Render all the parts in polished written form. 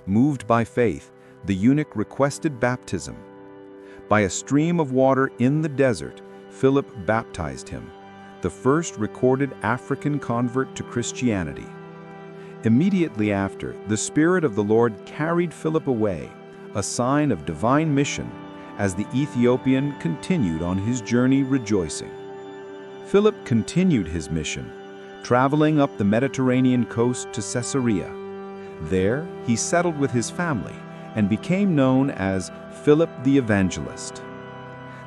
Moved by faith, the eunuch requested baptism. By a stream of water in the desert, Philip baptized him, the first recorded African convert to Christianity. Immediately after, the Spirit of the Lord carried Philip away, a sign of divine mission, as the Ethiopian continued on his journey rejoicing. Philip continued his mission, traveling up the Mediterranean coast to Caesarea. There, he settled with his family and became known as Philip the Evangelist.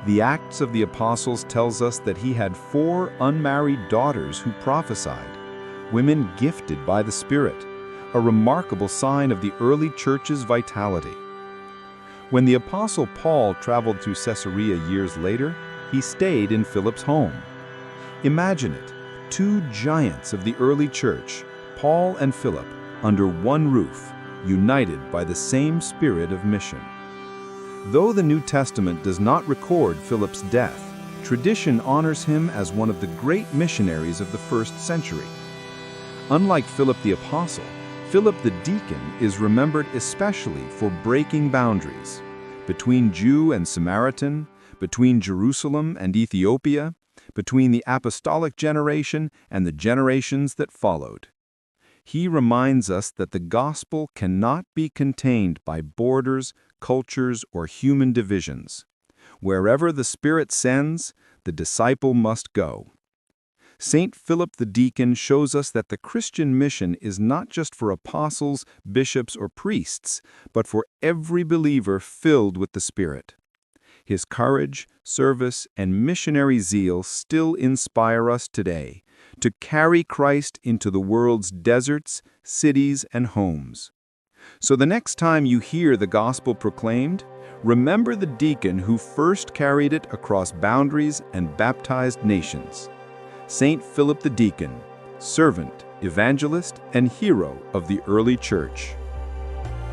The Acts of the Apostles tells us that he had 4 unmarried daughters who prophesied, women gifted by the Spirit, a remarkable sign of the early church's vitality. When the Apostle Paul traveled through Caesarea years later, he stayed in Philip's home. Imagine it, 2 giants of the early church, Paul and Philip, under one roof, united by the same spirit of mission. Though the New Testament does not record Philip's death, tradition honors him as one of the great missionaries of the first century. Unlike Philip the Apostle, Philip the Deacon is remembered especially for breaking boundaries between Jew and Samaritan, between Jerusalem and Ethiopia, between the apostolic generation and the generations that followed. He reminds us that the gospel cannot be contained by borders, cultures, or human divisions. Wherever the Spirit sends, the disciple must go. Saint Philip the Deacon shows us that the Christian mission is not just for apostles, bishops, or priests, but for every believer filled with the Spirit. His courage, service, and missionary zeal still inspire us today to carry Christ into the world's deserts, cities, and homes. So the next time you hear the gospel proclaimed, remember the deacon who first carried it across boundaries and baptized nations. Saint Philip the Deacon, servant, evangelist, and hero of the early church.